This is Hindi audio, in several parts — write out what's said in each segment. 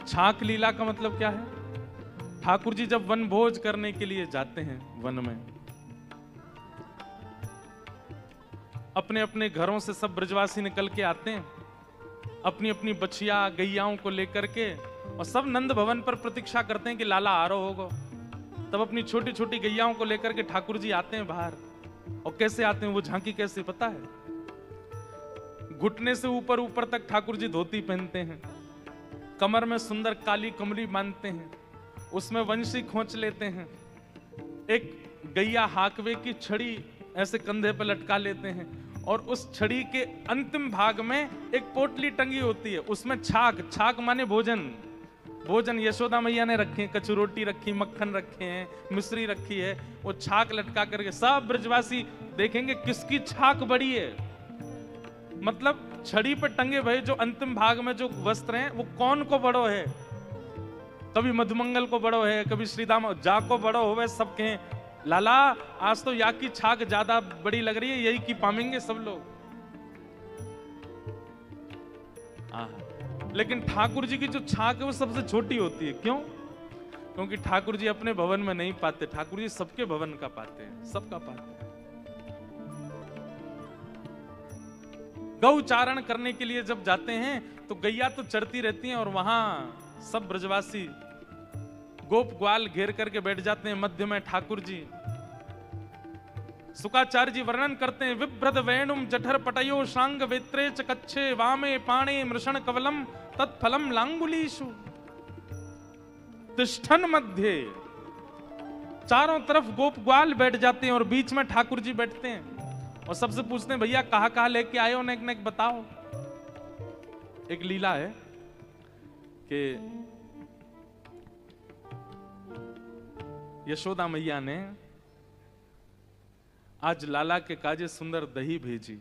छाक लीला का मतलब क्या है? ठाकुर जी जब वन भोज करने के लिए जाते हैं वन में, अपने अपने घरों से सब ब्रजवासी निकल के आते हैं अपनी अपनी बछिया गैयाओं को लेकर के, और सब नंद भवन पर प्रतीक्षा करते हैं कि लाला आ रहा होगा। तब अपनी छोटी छोटी गैयाओं को लेकर के ठाकुर जी आते हैं बाहर। और कैसे आते हैं वो झांकी कैसे पता है? घुटने से ऊपर ऊपर तक ठाकुर जी धोती पहनते हैं, कमर में सुंदर काली कमली बांधते हैं, उसमें वंशी खोंच लेते हैं, एक गैया हाकवे की छड़ी ऐसे कंधे पर लटका लेते हैं, और उस छड़ी के अंतिम भाग में एक पोटली टंगी होती है, उसमें छाक, छाक माने भोजन, भोजन यशोदा मैया ने रखे हैं, कचू रोटी रखी, मक्खन रखे हैं, मिश्री रखी है, वो छाक लटका करके सब ब्रजवासी देखेंगे किसकी छाक बड़ी है। मतलब छड़ी पर टंगे भये जो अंतिम भाग में जो वस्त्र हैं वो कौन को बड़ो है, कभी मधुमंगल को बड़ो है, कभी श्रीदाम जा को बड़ो हो, सब कहें लाला आज तो या की छाक ज्यादा बड़ी लग रही है, यही की पामेंगे सब लोग। लेकिन ठाकुर जी की जो छाक है वो सबसे छोटी होती है। क्यों? क्योंकि ठाकुर जी अपने भवन में नहीं पाते, ठाकुर जी सबके भवन का पाते हैं, सबका पाते हैं। गौ चारण करने के लिए जब जाते हैं तो गैया तो चरती रहती हैं, और वहां सब ब्रजवासी गोप ग्वाल घेर करके बैठ जाते हैं। मध्य में ठाकुर जी, सुकाचार्य जी वर्णन करते हैं, विभ्रद वेणुम जठर पटयो शांग वेत्रे च कच्छे वामे पाणे मृषण कवलम तत्फलम लांगुलीषु तिष्ठन मध्य। चारों तरफ गोप ग्वाल बैठ जाते हैं और बीच में ठाकुर जी बैठते हैं और सबसे पूछते हैं भैया कहां कहां लेके आए हो, नेक नेक बताओ। एक लीला है कि यशोदा मैया ने आज लाला के काजे सुंदर दही भेजी,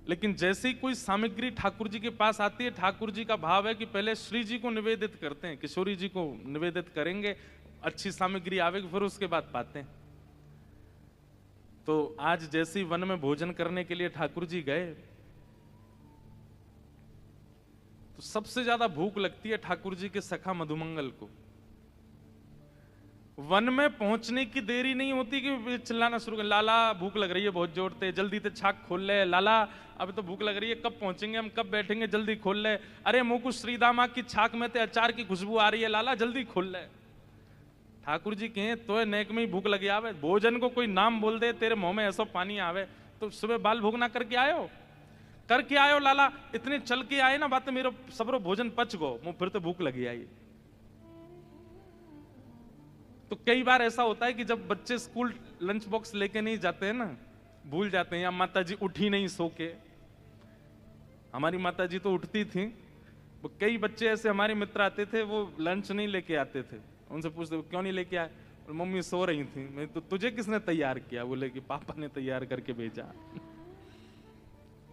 लेकिन जैसे ही कोई सामग्री ठाकुर जी के पास आती है, ठाकुर जी का भाव है कि पहले श्री जी को निवेदित करते हैं, किशोरी जी को निवेदित करेंगे, अच्छी सामग्री आवेगी फिर उसके बाद पाते हैं। तो आज जैसे ही वन में भोजन करने के लिए ठाकुर जी गए तो सबसे ज्यादा भूख लगती है ठाकुर जी के सखा मधुमंगल को। वन में पहुंचने की देरी नहीं होती कि चिल्लाना शुरू कर, लाला भूख लग रही है बहुत जोर से, जल्दी से छाक खोल ले, लाला अभी तो भूख लग रही है, कब पहुंचेंगे हम, कब बैठेंगे, जल्दी खोल ले, अरे मुकुश श्रीदामा की छाक में ते अचार की खुशबू आ रही है, लाला जल्दी खोल ले। ठाकुर जी कहें तो नेक में ही भूख लगी आवे, भोजन को कोई नाम बोल दे तेरे मुंह में ऐसा पानी आवे, तो सुबह बाल भोग ना करके आयो लाला, इतने चल के आए ना बात मेरा सबरो भोजन पच गो, मुंह फिर तो भूख लगी आई। तो कई बार ऐसा होता है कि जब बच्चे स्कूल लंच बॉक्स लेके नहीं जाते हैं ना, भूल जाते हैं, या माता जी उठी नहीं सो के, हमारी माता जी तो उठती थी, वो कई बच्चे ऐसे हमारे मित्र आते थे वो लंच नहीं लेके आते थे, उनसे पूछते क्यों नहीं लेके आए, और मम्मी सो रही थी। मैं तो तुझे किसने तैयार किया? बोले कि पापा ने तैयार करके भेजा।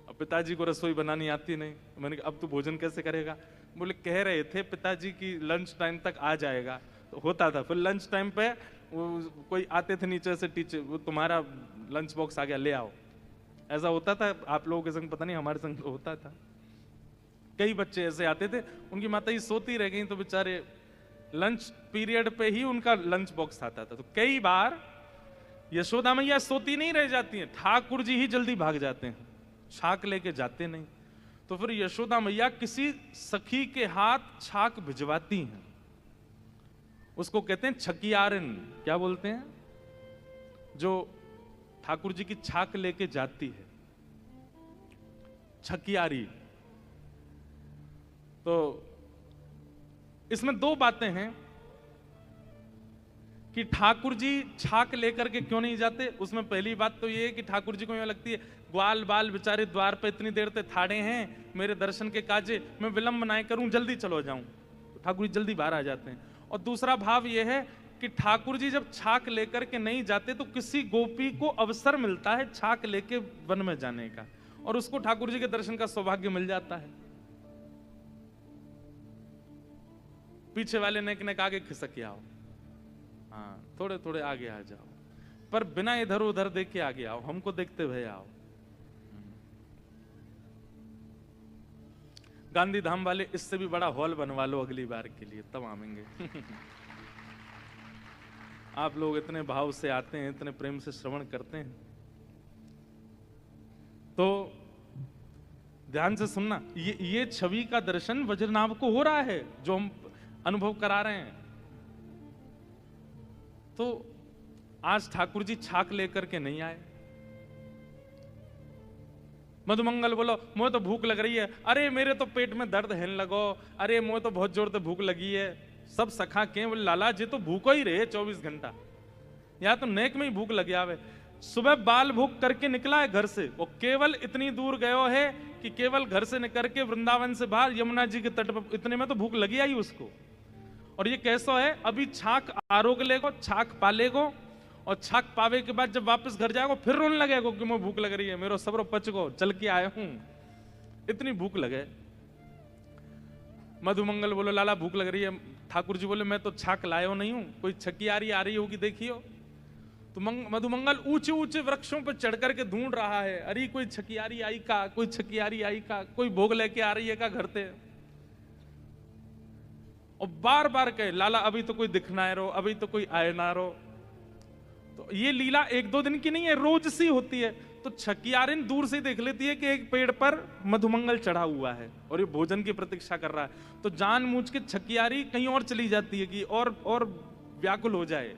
अब पिताजी को रसोई बनानी आती नहीं, मैंने कहा अब तू भोजन कैसे करेगा? बोले कह रहे थे पिताजी की लंच टाइम तक आ जाएगा, तो होता था। फिर लंच टाइम पे वो कोई आते थे नीचे से, टीचर वो तुम्हारा लंच बॉक्स आ गया ले आओ, ऐसा होता था। आप लोगों के संग पता नहीं, हमारे संग होता था। कई बच्चे ऐसे आते थे, उनकी माता ही सोती रह गई तो बेचारे लंच पीरियड पे ही उनका लंच बॉक्स आता था। तो कई बार यशोदा मैया सोती नहीं रह जाती हैं, ठाकुर जी ही जल्दी भाग जाते हैं, छाक लेके जाते नहीं। तो फिर यशोदा मैया किसी सखी के हाथ छाक भिजवाती हैं, उसको कहते हैं छकियारन। क्या बोलते हैं? जो ठाकुर जी की छाक लेके जाती है, छकियारी। तो इसमें दो बातें हैं कि ठाकुर जी छाक लेकर के क्यों नहीं जाते। उसमें पहली बात तो ये है कि ठाकुर जी को यह लगती है ग्वाल बाल बेचारे द्वार पे इतनी देर से थाड़े हैं मेरे दर्शन के काजे, मैं विलंब ना करूं, जल्दी चलो जाऊं। तो ठाकुर जी जल्दी बाहर आ जाते हैं। और दूसरा भाव यह है कि ठाकुर जी जब छाक लेकर के नहीं जाते तो किसी गोपी को अवसर मिलता है छाक लेके वन में जाने का, और उसको ठाकुर जी के दर्शन का सौभाग्य मिल जाता है। पीछे वाले नेक नेक आगे खिसक आओ, हाँ थोड़े थोड़े आगे आ जाओ, पर बिना इधर उधर देख के आगे आओ, हमको देखते हुए आओ। गांधी धाम वाले इससे भी बड़ा हॉल बनवा लो अगली बार के लिए, तब आवेंगे। आप लोग इतने भाव से आते हैं, इतने प्रेम से श्रवण करते हैं, तो ध्यान से सुनना। ये छवि का दर्शन वज्रनाभ को हो रहा है जो हम अनुभव करा रहे हैं। तो आज ठाकुर जी छाक लेकर के नहीं आए। मधुमंगल बोलो मुझे तो भूख लग रही है, अरे मेरे तो पेट में दर्द है लगो, अरे मुझे तो बहुत जोर से भूख लगी है। सब सखा के बोले लाला जी तो भूखो ही रहे 24 घंटा, या तो नेक में ही भूख लग आवे। सुबह बाल भूख करके निकला है घर से, वो केवल इतनी दूर गयो है कि केवल घर से निकल के वृंदावन से बाहर यमुना जी के तट पर, इतने में तो भूख लगी आई उसको। और ये कैसा है, अभी छाक आरोग लेगो, छाक पालेगो, और छाक पावे के बाद जब वापस घर जाएगो फिर रोने लगेगो कि मुझे भूख लग रही है, मेरा सबरो पचगो, चल के आया हूं, इतनी भूख लगे। मधुमंगल बोलो लाला भूख लग रही है। ठाकुर जी बोले मैं तो छाक लायो नहीं हूं, कोई छकियारी आ रही होगी देखियो। तो मधुमंगल ऊंचे ऊंचे वृक्षों पर चढ़ करके ढूंढ रहा है, अरे कोई छकियारी आई का, कोई छकियारी आई का, कोई भोग लेके आ रही है का घर से। और बार बार कहे लाला अभी तो कोई दिखना है रो, अभी तो कोई आए ना रो। तो ये लीला एक दो दिन की नहीं है, रोज सी होती है। तो छकियारिन दूर से देख लेती है कि एक पेड़ पर मधुमंगल चढ़ा हुआ है और ये भोजन की प्रतीक्षा कर रहा है, तो जानबूझ के छकियारी कहीं और चली जाती है कि और व्याकुल हो जाए।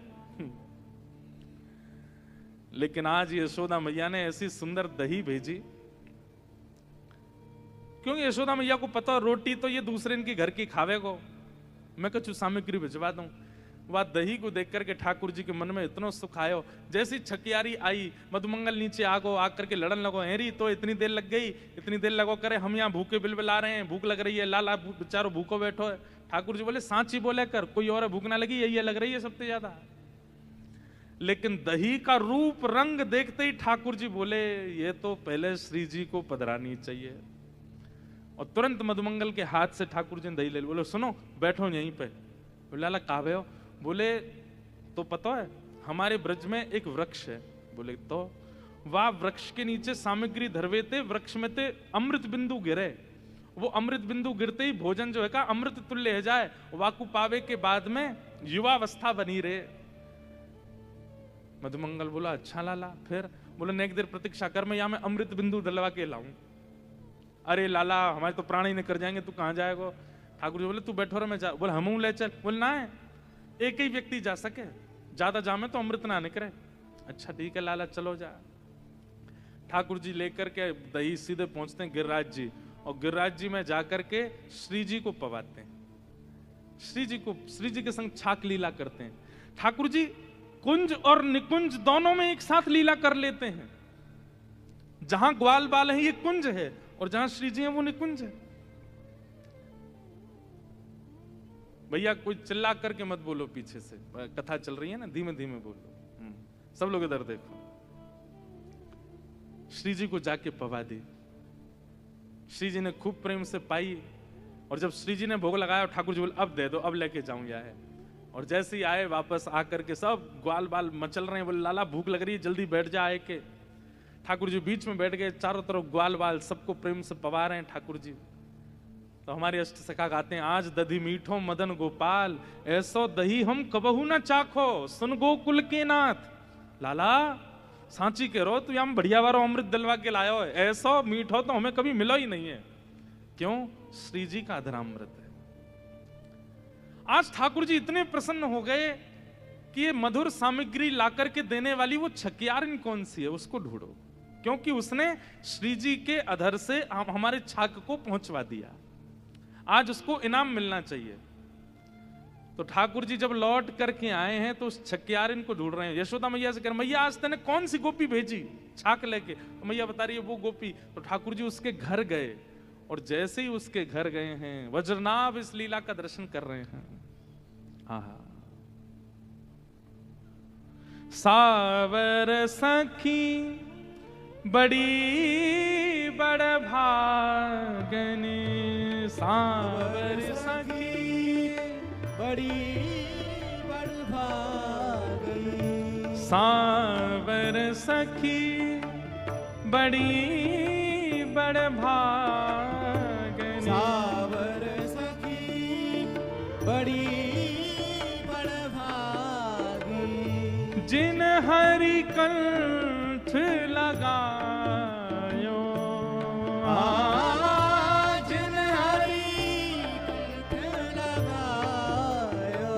लेकिन आज यशोदा मैया ने ऐसी सुंदर दही भेजी, क्योंकि यशोदा मैया को पता रोटी तो ये दूसरे इनके घर की खावे को, मैं कुछ सामग्री भिजवा दूं। वह दही को देख करके ठाकुर जी के मन में इतना सुख आयो। जैसी छकियारी आई, मधुमंगल नीचे आगो, आकर के लड़न लगो, हेरी तो इतनी देर लग गई, इतनी देर लगो करे, हम यहाँ भूखे बिलबिला रहे हैं, भूख लग रही है, लाला बेचारो भूखो बैठो है। ठाकुर जी बोले सांची बोले कर, कोई और भूख ना लगी, यही लग रही है सबसे ज्यादा। लेकिन दही का रूप रंग देखते ही ठाकुर जी बोले ये तो पहले श्री जी को पधरानी चाहिए। और तुरंत मधुमंगल के हाथ से ठाकुर जी ने दही ले ली। बोले सुनो बैठो यहीं पे। बोले लाला कावे हो? बोले तो पता है हमारे ब्रज में एक वृक्ष है। बोले तो वह वृक्ष के नीचे सामग्री धरवे थे, वृक्ष में थे अमृत बिंदु गिरे, वो अमृत बिंदु गिरते ही भोजन जो है का अमृत तुल्य हो जाए, वाकु पावे के बाद में युवावस्था बनी रहे। मधुमंगल बोला अच्छा लाला। फिर बोले नेक देर प्रतीक्षा कर, मैं यहाँ में अमृत बिंदु डलवा के लाऊं। अरे लाला हमारे तो प्राणी निकल जाएंगे, तू कहाँ जाएगा? ठाकुर जी बोले तू बैठो रहा मैं जा। बोले हम ले चल। बोले ना है एक ही व्यक्ति जा सके, ज्यादा जामे तो अमृत ना निकले। अच्छा ठीक है लाला चलो जा। ठाकुर जी लेकर के दही सीधे पहुंचते हैं गिरिराज जी, और गिरिराज जी में जाकर के श्री जी को पवाते हैं, श्री जी के संग छाक लीला करते हैं। ठाकुर जी कुंज और निकुंज दोनों में एक साथ लीला कर लेते हैं। जहां ग्वाल बाल है ये कुंज है, और जहां श्री जी है वो निकुंज है। भैया कोई चिल्ला करके मत बोलो, पीछे से कथा चल रही है ना, धीमे धीमे बोलो। सब लोग इधर देखो। श्री जी को जाके पवा दी। श्री जी ने खूब प्रेम से पाई, और जब श्री जी ने भोग लगाया ठाकुर जी बोले अब दे दो, अब लेके जाऊं या है। और जैसे ही आए वापस आकर के सब ग्वाल बाल मचल रहे हैं। बोले लाला भूख लग रही है, जल्दी बैठ जा आए के। ठाकुर जी बीच में बैठ गए, चारों तरफ ग्वाल बाल सबको प्रेम से पवा रहे हैं ठाकुर जी। तो हमारे अष्ट सखा गाते हैं आज दधी मीठो मदन गोपाल, ऐसो दही हम कबहू न चाखो, सुन गोकुल के नाथ। लाला सांची के रो, तू यहाँ बढ़िया वारो अमृत दलवा के लायो है, ऐसो मीठो तो हमें कभी मिलो ही नहीं है। क्यों? श्री जी का अधरामृत है। आज ठाकुर जी इतने प्रसन्न हो गए कि ये मधुर सामग्री लाकर के देने वाली वो छकियारिन कौन सी है, उसको ढूंढो, क्योंकि उसने श्री जी के अधर से हमारे छाक को पहुंचवा दिया। आज उसको इनाम मिलना चाहिए। तो ठाकुर जी जब लौट करके आए हैं तो उस छकियारिन को ढूंढ रहे हैं। यशोदा मैया से कह मैया आज तेने कौन सी गोपी भेजी छाक लेके? तो मैया बता रही है वो गोपी। तो ठाकुर जी उसके घर गए, और जैसे ही उसके घर गए हैं वज्रनाभ इस लीला का दर्शन कर रहे हैं। सावर सखी बड़ी बड़ भागने, सावर सखी बड़ी बड़ भागने, सावर सखी बड़ी बड़ भागने, हरि कंठ लगायो, जिन हरि कंठ लगायो,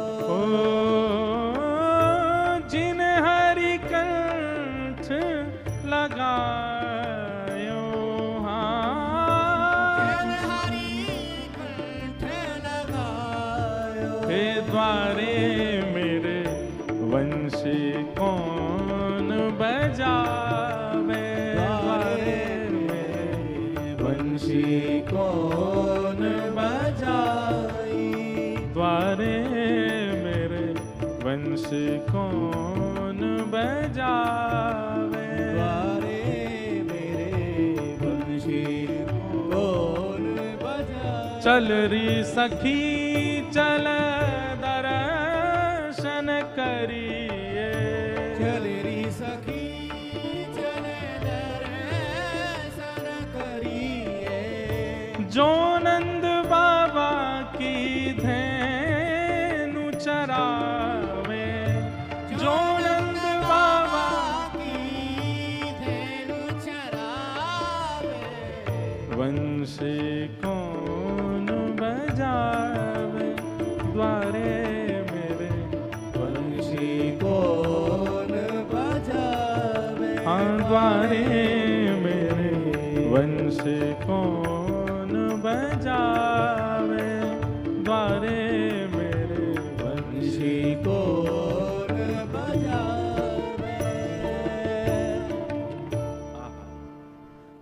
जिन हरि कंठ लगायो, जिन हरि कंठ लगायो, हे द्वारे मेरे वंशी कौन बजावे, द्वारे मेरे वंशी कौन बजाई, द्वारे मेरे वंशी कौन बजावे, द्वारे मेरे वंशी कौन बजाई। चल री सखी चल दर्शन करिए, चल री सखी चल दर्शन करिए, जो नंद बाबा की धेनु चरावे, जो नंद बाबा की धेनु चरावे, वंशी कौन बजावे, द्वारे मेरे वंशी कौन बजावे, हाँ द्वारे मेरे वंशी कौन बजावे, द्वारे मेरे वंशी कौन बजावे।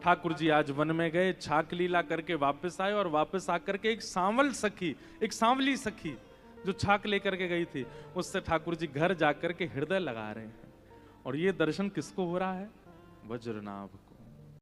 ठाकुर जी आज वन में गए, छाक लीला करके वापस आए और वापस आकर के एक सांवल सखी, एक सांवली सखी जो छाक लेकर के गई थी, उससे ठाकुर जी घर जाकर के हृदय लगा रहे हैं। और ये दर्शन किसको हो रहा है? वज्रनाभ